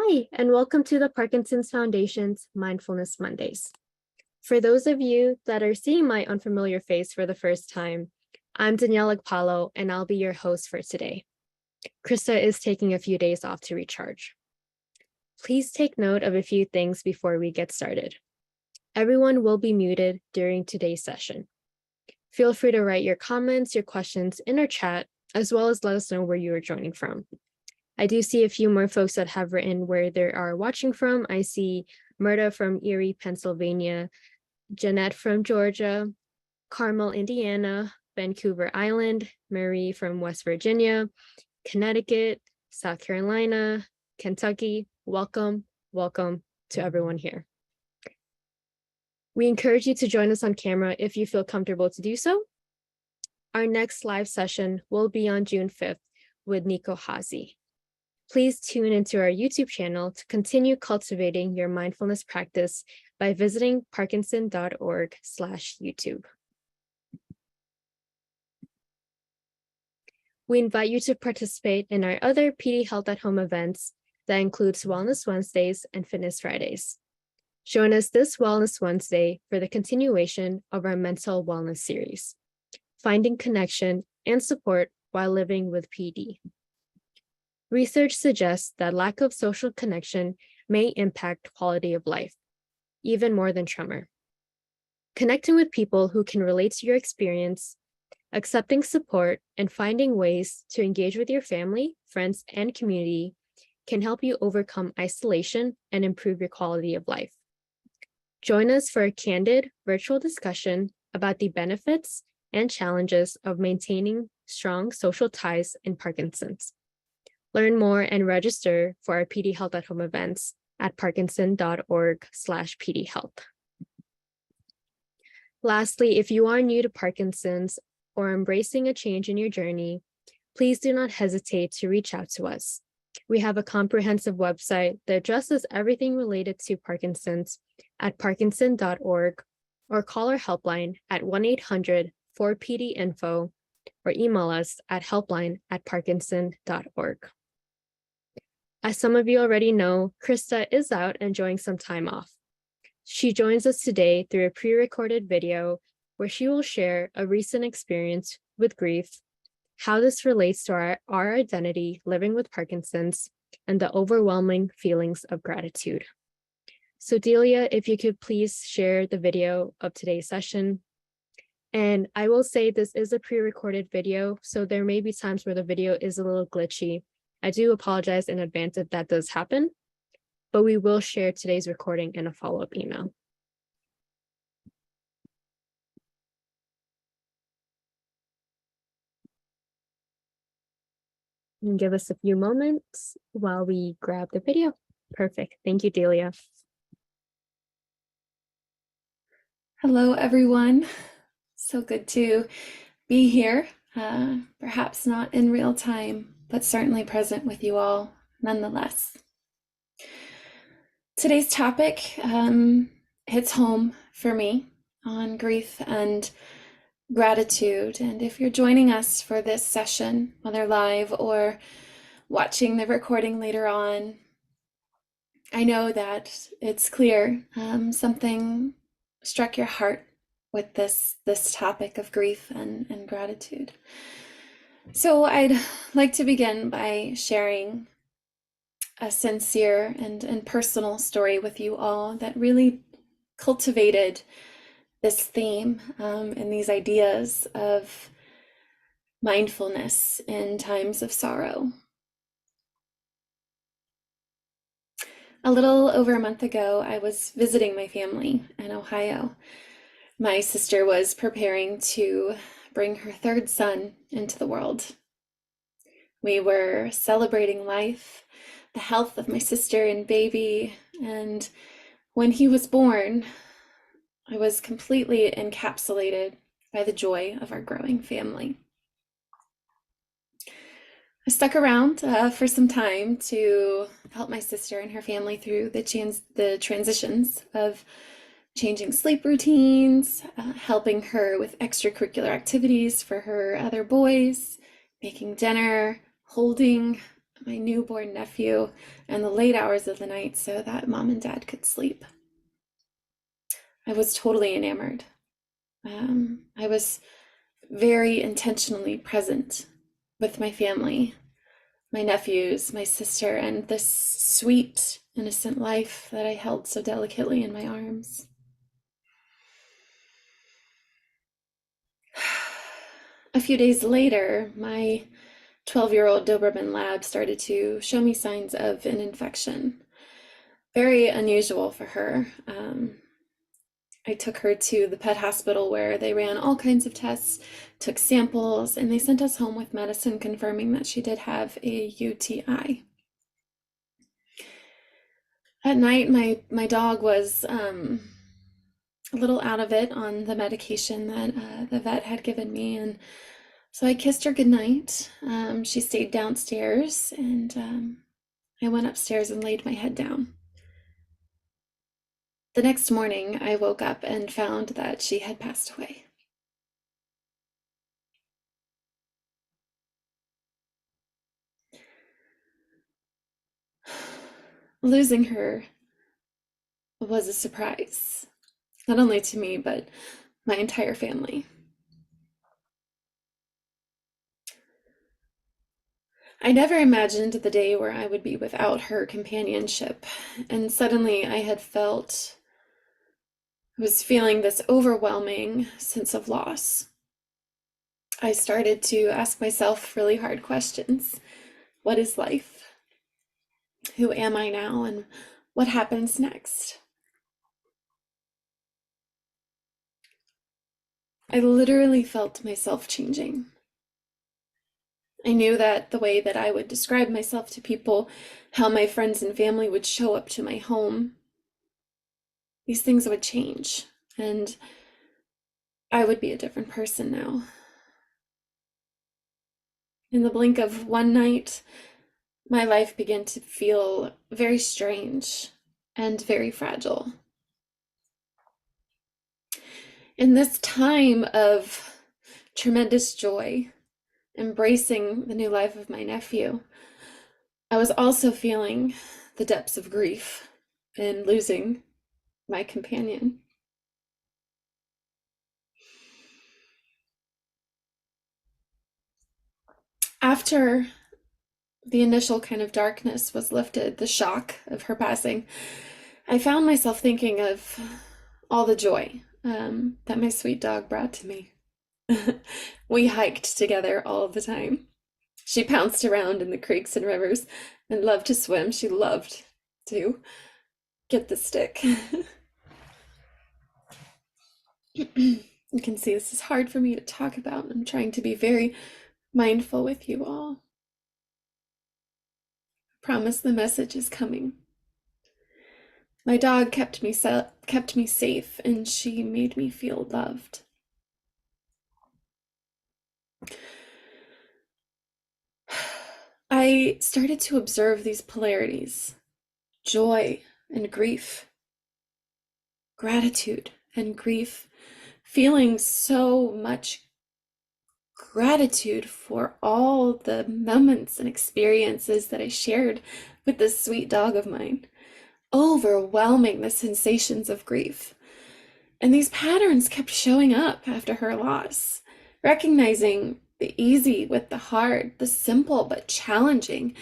Hi, and welcome to the Parkinson's Foundation's Mindfulness Mondays. For those of you that are seeing my unfamiliar face for the first time, I'm Danielle Agpalo, and I'll be your host for today. Crista is taking a few days off to recharge. Please take note of a few things before we get started. Everyone will be muted during today's session. Feel free to write your comments, your questions in our chat, as well as let us know where you are joining from. I do see a few more folks that have written where they are watching from. I see Murda from Erie, Pennsylvania, Jeanette from Georgia, Carmel, Indiana, Vancouver Island, Marie from West Virginia, Connecticut, South Carolina, Kentucky. Welcome to everyone here. We encourage you to join us on camera if you feel comfortable to do so. Our next live session will be on June 5th with Nico Hazy. Please tune into our YouTube channel to continue cultivating your mindfulness practice by visiting parkinson.org/YouTube. We invite you to participate in our other PD Health at Home events that includes Wellness Wednesdays and Fitness Fridays. Join us this Wellness Wednesday for the continuation of our mental wellness series, Finding Connection and Support While Living with PD. Research suggests that lack of social connection may impact quality of life, even more than tremor. Connecting with people who can relate to your experience, accepting support, and finding ways to engage with your family, friends, and community can help you overcome isolation and improve your quality of life. Join us for a candid virtual discussion about the benefits and challenges of maintaining strong social ties in Parkinson's. Learn more and register for our PD Health at Home events at parkinson.org/pdhealth. Lastly, if you are new to Parkinson's or embracing a change in your journey, please do not hesitate to reach out to us. We have a comprehensive website that addresses everything related to Parkinson's at parkinson.org, or call our helpline at 1-800-4PD-INFO, or email us at helpline@parkinson.org. As some of you already know, Crista is out enjoying some time off. She joins us today through a pre-recorded video where she will share a recent experience with grief, how this relates to our identity living with Parkinson's, and the overwhelming feelings of gratitude. So Delia, if you could please share the video of today's session. And I will say this is a pre-recorded video, so there may be times where the video is a little glitchy. I do apologize in advance if that does happen, but we will share today's recording in a follow-up email. And give us a few moments while we grab the video. Perfect. Thank you, Delia. Hello, everyone. So good to be here, perhaps not in real time, but certainly present with you all nonetheless. Today's topic hits home for me on grief and gratitude. And if you're joining us for this session, whether live or watching the recording later on, I know that it's clear something struck your heart with this topic of grief and gratitude. So I'd like to begin by sharing a sincere and personal story with you all that really cultivated this theme and these ideas of mindfulness in times of sorrow. A little over a month ago, I was visiting my family in Ohio. My sister was preparing to bring her third son into the world. We were celebrating life, the health of my sister and baby, and when he was born, I was completely encapsulated by the joy of our growing family. I stuck around for some time to help my sister and her family through the transitions of changing sleep routines, helping her with extracurricular activities for her other boys, making dinner, holding my newborn nephew in the late hours of the night so that mom and dad could sleep. I was totally enamored. I was very intentionally present with my family, my nephews, my sister, and this sweet, innocent life that I held so delicately in my arms. A few days later, my 12-year-old Doberman lab started to show me signs of an infection. Very unusual for her. I took her to the pet hospital where they ran all kinds of tests, took samples, and they sent us home with medicine confirming that she did have a UTI. At night, my dog was a little out of it on the medication that the vet had given me, and so I kissed her goodnight. She stayed downstairs, and I went upstairs and laid my head down. The next morning, I woke up and found that she had passed away. Losing her was a surprise, not only to me, but my entire family. I never imagined the day where I would be without her companionship, and suddenly I was feeling this overwhelming sense of loss. I started to ask myself really hard questions. What is life? Who am I now, and what happens next? I literally felt myself changing. I knew that the way that I would describe myself to people, how my friends and family would show up to my home, these things would change, and I would be a different person now. In the blink of one night, my life began to feel very strange and very fragile. In this time of tremendous joy, embracing the new life of my nephew, I was also feeling the depths of grief in losing my companion. After the initial kind of darkness was lifted, the shock of her passing, I found myself thinking of all the joy that my sweet dog brought to me. We hiked together all the time. She pounced around in the creeks and rivers and loved to swim. She loved to get the stick. You can see this is hard for me to talk about. I'm trying to be very mindful with you all. I promise the message is coming. My dog kept me safe, and she made me feel loved. I started to observe these polarities: joy and grief, gratitude and grief, feeling so much gratitude for all the moments and experiences that I shared with this sweet dog of mine, overwhelming the sensations of grief. And these patterns kept showing up after her loss, recognizing the easy with the hard, the simple but challenging,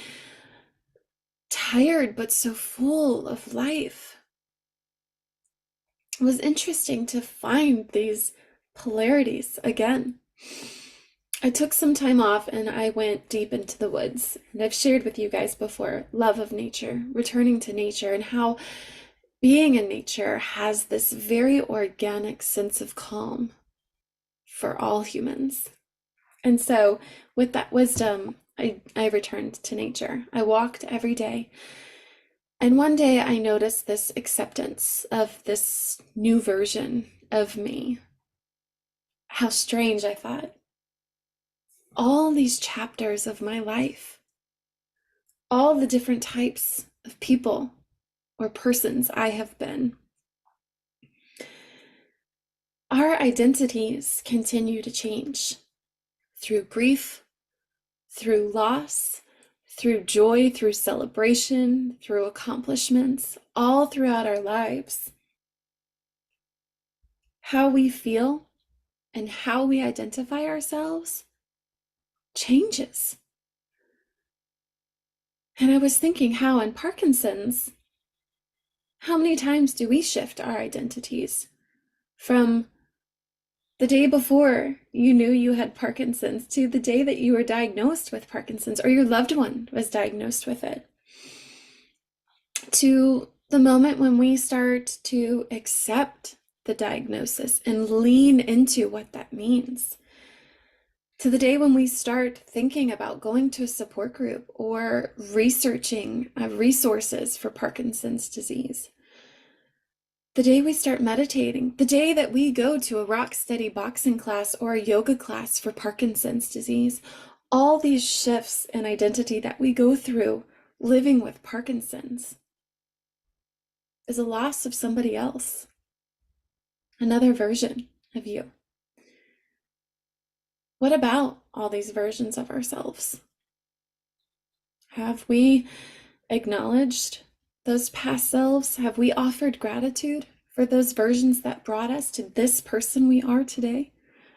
tired but so full of life. It was interesting to find these polarities again. I took some time off and I went deep into the woods. And I've shared with you guys before, love of nature, returning to nature, and how being in nature has this very organic sense of calm for all humans. And so with that wisdom, I returned to nature. I walked every day. And one day I noticed this acceptance of this new version of me. How strange, I thought. All these chapters of my life, all the different types of people or persons I have been. Our identities continue to change through grief, through loss, through joy, through celebration, through accomplishments, all throughout our lives. How we feel and how we identify ourselves changes. And I was thinking how in Parkinson's, how many times do we shift our identities from the day before you knew you had Parkinson's to the day that you were diagnosed with Parkinson's or your loved one was diagnosed with it, to the moment when we start to accept the diagnosis and lean into what that means, to the day when we start thinking about going to a support group or researching resources for Parkinson's disease, the day we start meditating, the day that we go to a rock steady boxing class or a yoga class for Parkinson's disease, all these shifts in identity that we go through living with Parkinson's is a loss of somebody else, another version of you. What about all these versions of ourselves? Have we acknowledged those past selves? Have we offered gratitude for those versions that brought us to this person we are today?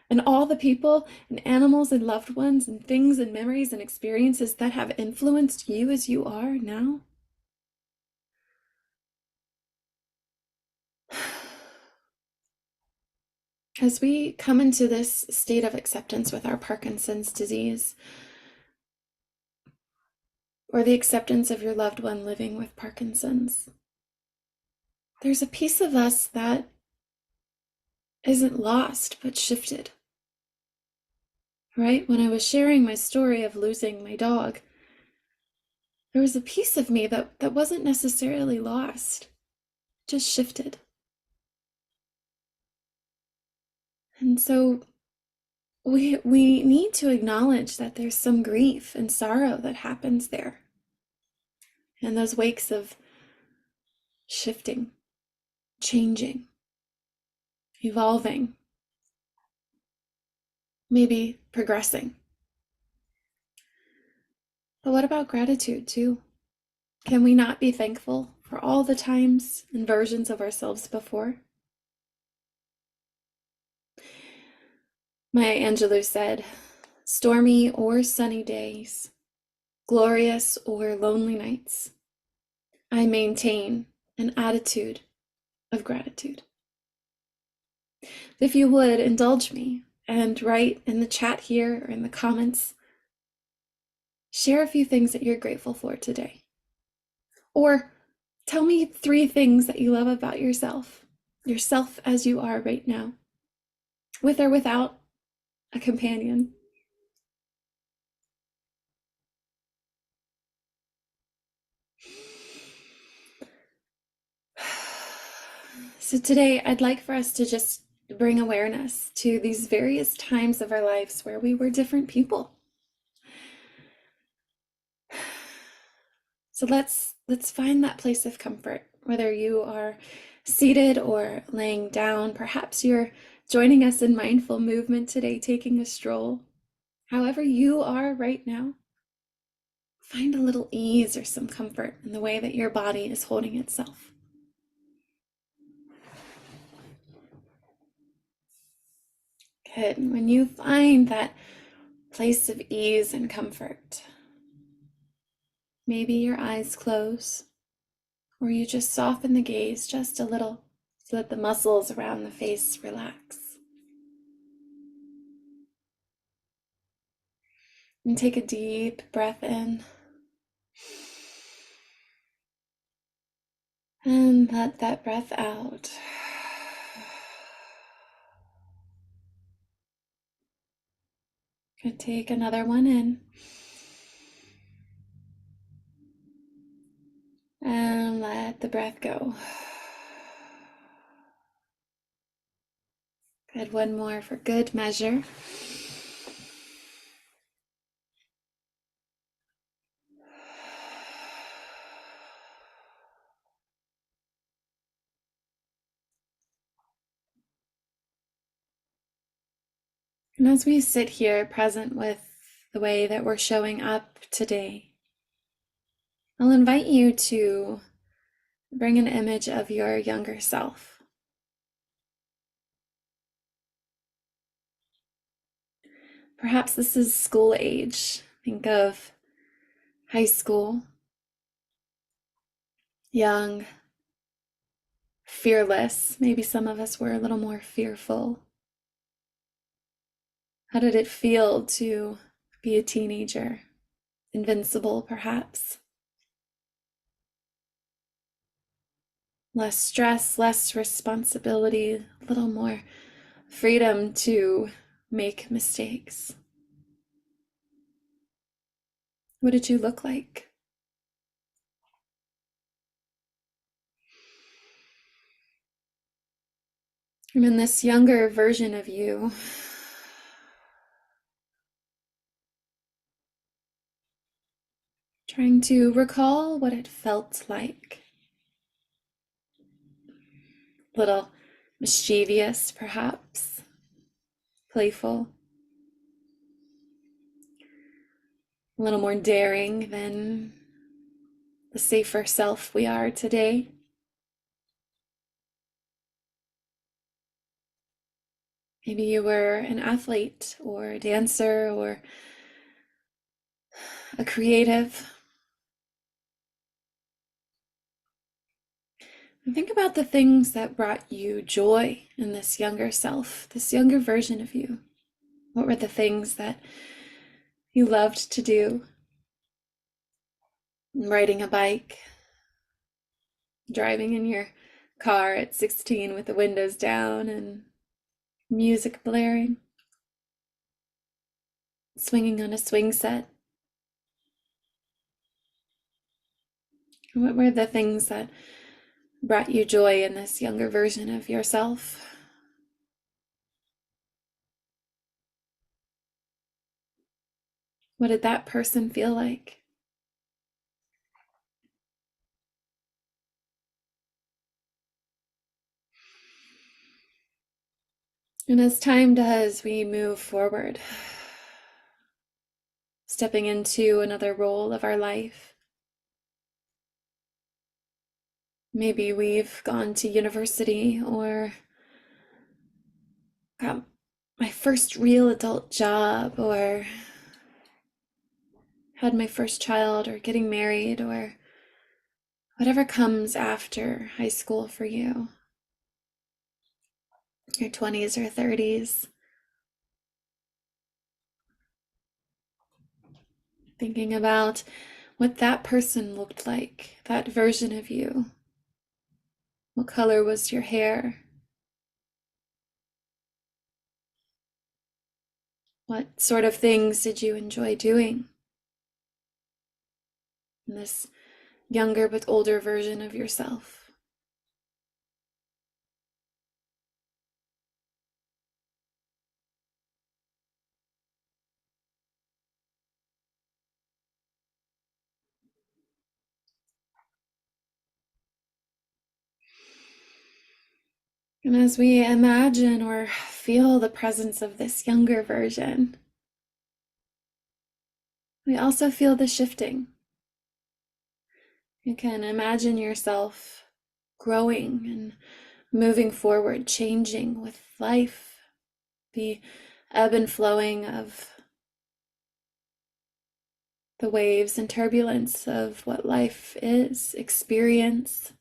And all the people and animals and loved ones and things and memories and experiences that have influenced you as you are now? As we come into this state of acceptance with our Parkinson's disease, or the acceptance of your loved one living with Parkinson's, there's a piece of us that isn't lost, but shifted. Right? When I was sharing my story of losing my dog, there was a piece of me that wasn't necessarily lost, just shifted. And so we need to acknowledge that there's some grief and sorrow that happens there. And those wakes of shifting, changing, evolving, maybe progressing. But what about gratitude too? Can we not be thankful for all the times and versions of ourselves before? Maya Angelou said, stormy or sunny days, glorious or lonely nights, I maintain an attitude of gratitude. If you would indulge me and write in the chat here or in the comments, share a few things that you're grateful for today. Or tell me 3 things that you love about yourself as you are right now, with or without a companion. So today I'd like for us to just bring awareness to these various times of our lives where we were different people. So let's find that place of comfort, whether you are seated or laying down. Perhaps you're joining us in mindful movement today, taking a stroll. However you are right now, find a little ease or some comfort in the way that your body is holding itself. Good. When you find that place of ease and comfort, maybe your eyes close, or you just soften the gaze just a little so that the muscles around the face relax. And take a deep breath in. And let that breath out. Good. Take another one in. And let the breath go. Good. One more for good measure. And as we sit here present with the way that we're showing up today, I'll invite you to bring an image of your younger self. Perhaps this is school age. Think of high school, young, fearless. Maybe some of us were a little more fearful. How did it feel to be a teenager? Invincible, perhaps. Less stress, less responsibility, a little more freedom to make mistakes. What did you look like? And in this younger version of you, trying to recall what it felt like. A little mischievous, perhaps, playful, a little more daring than the safer self we are today. Maybe you were an athlete or a dancer or a creative. And think about the things that brought you joy in this younger self, this younger version of you. What were the things that you loved to do? Riding a bike, driving in your car at 16 with the windows down and music blaring, swinging on a swing set. What were the things that brought you joy in this younger version of yourself? What did that person feel like? And as time does, we move forward, stepping into another role of our life. Maybe we've gone to university or got my first real adult job or had my first child or getting married or whatever comes after high school for you, your 20s or 30s. Thinking about what that person looked like, that version of you. What color was your hair? What sort of things did you enjoy doing? In this younger but older version of yourself. And as we imagine or feel the presence of this younger version, we also feel the shifting. You can imagine yourself growing and moving forward, changing with life, the ebb and flowing of the waves and turbulence of what life is, experience.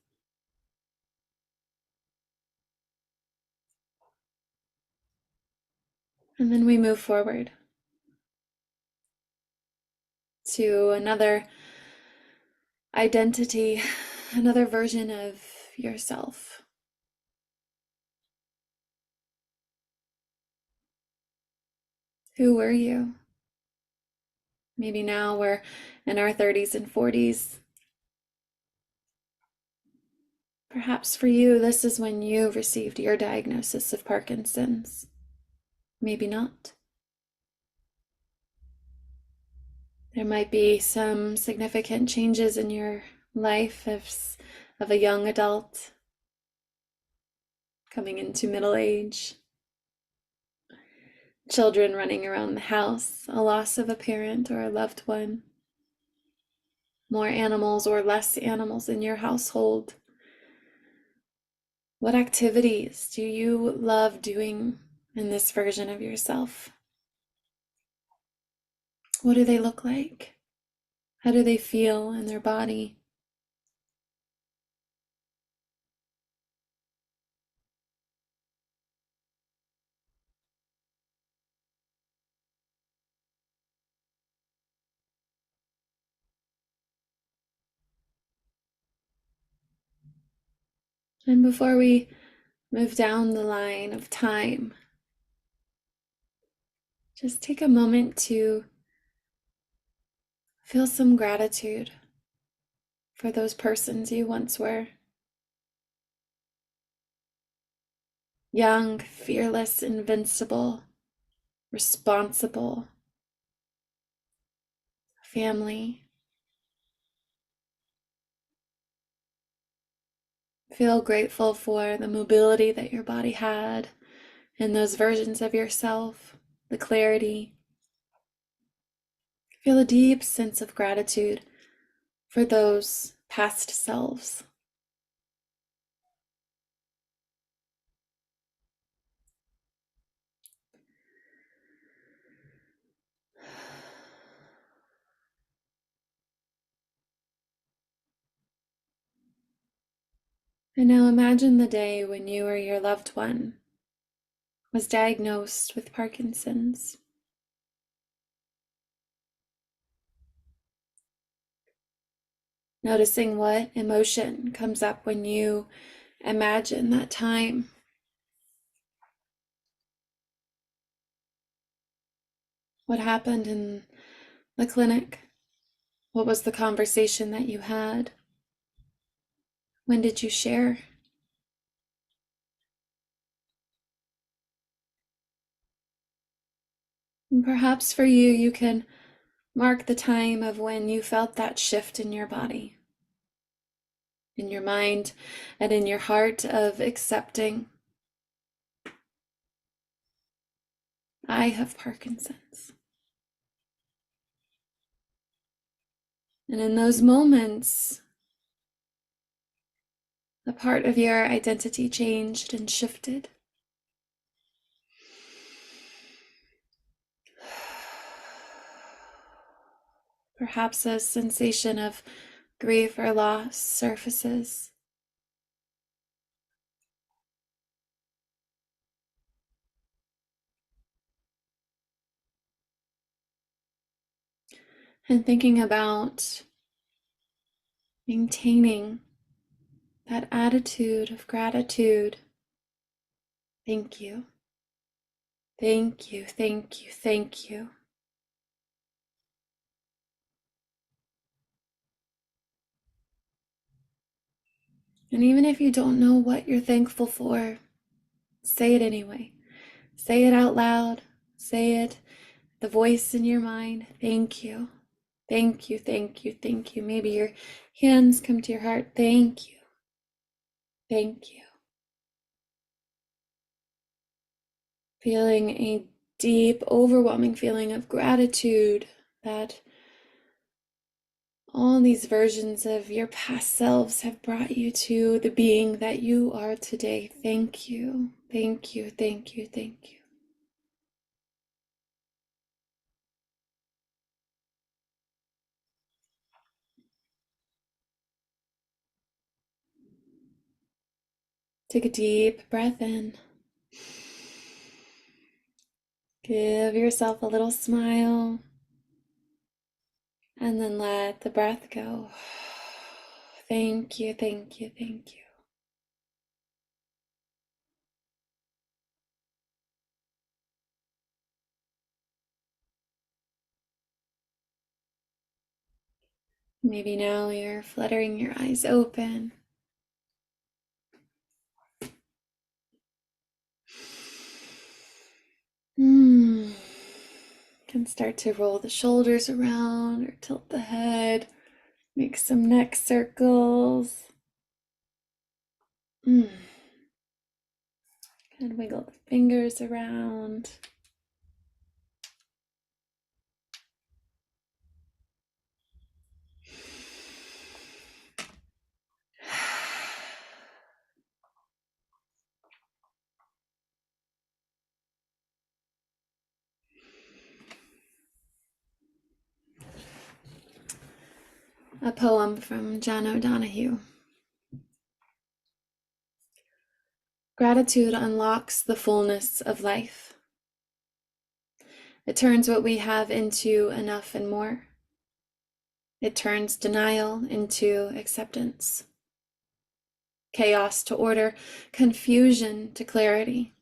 And then we move forward to another identity, another version of yourself. Who were you? Maybe now we're in our 30s and 40s. Perhaps for you, this is when you received your diagnosis of Parkinson's. Maybe not. There might be some significant changes in your life of a young adult coming into middle age, children running around the house, a loss of a parent or a loved one. more animals or less animals in your household? What activities do you love doing in this version of yourself? What do they look like? How do they feel in their body? And before we move down the line of time, just take a moment to feel some gratitude for those persons you once were. Young, fearless, invincible, responsible, family. Feel grateful for the mobility that your body had in those versions of yourself, the clarity. Feel a deep sense of gratitude for those past selves. And now imagine the day when you or your loved one was diagnosed with Parkinson's. Noticing what emotion comes up when you imagine that time. What happened in the clinic? What was the conversation that you had? When did you share? And perhaps for you, you can mark the time of when you felt that shift in your body, in your mind, and in your heart of accepting, I have Parkinson's. And in those moments, a part of your identity changed and shifted. Perhaps a sensation of grief or loss surfaces. And thinking about maintaining that attitude of gratitude. Thank you. Thank you, thank you, thank you. And even if you don't know what you're thankful for, say it anyway. Say it out loud. Say it, the voice in your mind. Thank you. Thank you, thank you, thank you. Maybe your hands come to your heart. Thank you. Thank you. Feeling a deep, overwhelming feeling of gratitude that all these versions of your past selves have brought you to the being that you are today. Thank you. Thank you. Thank you. Thank you. Take a deep breath in. Give yourself a little smile. And then let the breath go. Thank you. Thank you. Thank you. Maybe now you're fluttering your eyes open. Can start to roll the shoulders around or tilt the head. Make some neck circles. And wiggle the fingers around. a poem from John O'Donohue. Gratitude unlocks the fullness of life. It turns what we have into enough and more. It turns denial into acceptance, chaos to order, confusion to clarity.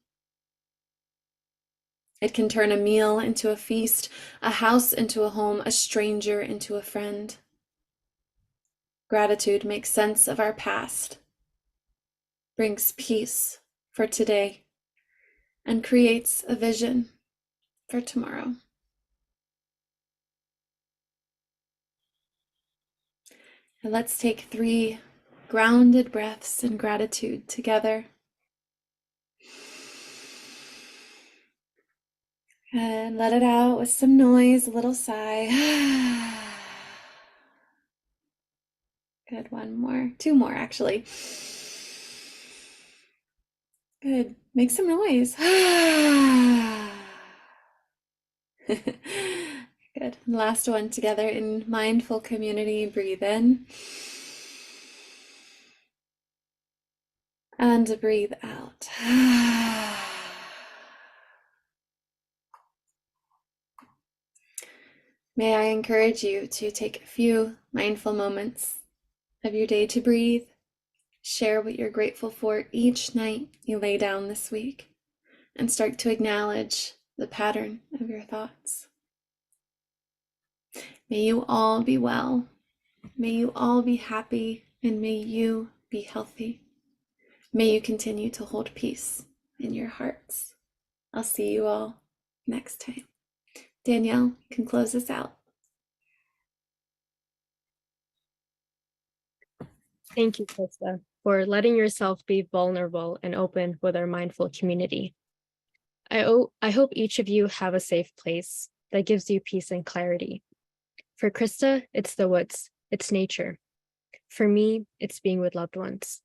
It can turn a meal into a feast, a house into a home, a stranger into a friend. Gratitude makes sense of our past, brings peace for today, and creates a vision for tomorrow. And let's take 3 grounded breaths in gratitude together. And let it out with some noise, a little sigh. Good, 1 more, 2 more actually. Good, make some noise. Good, last one together in mindful community, breathe in. And breathe out. May I encourage you to take a few mindful moments of your day to breathe. Share what you're grateful for each night you lay down this week, and start to acknowledge the pattern of your thoughts. May you all be well. May you all be happy, and may you be healthy. May you continue to hold peace in your hearts. I'll see you all next time. Danielle can close us out. Thank you, Crista, for letting yourself be vulnerable and open with our mindful community. I hope each of you have a safe place that gives you peace and clarity. For Crista, it's the woods, it's nature. For me, it's being with loved ones.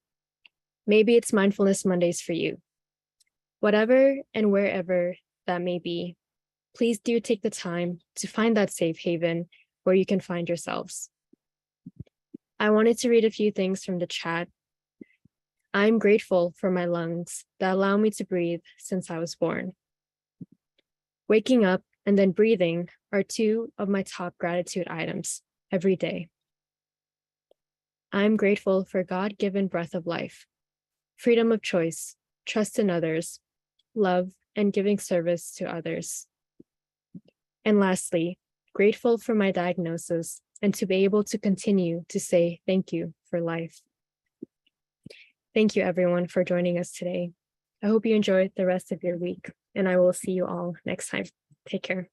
Maybe it's Mindfulness Mondays for you. Whatever and wherever that may be, please do take the time to find that safe haven where you can find yourselves. I wanted to read a few things from the chat. I'm grateful for my lungs that allow me to breathe since I was born. Waking up and then breathing are 2 of my top gratitude items every day. I'm grateful for God-given breath of life, freedom of choice, trust in others, love, and giving service to others. And lastly, grateful for my diagnosis and to be able to continue to say thank you for life. Thank you, everyone, for joining us today. I hope you enjoyed the rest of your week, and I will see you all next time. Take care.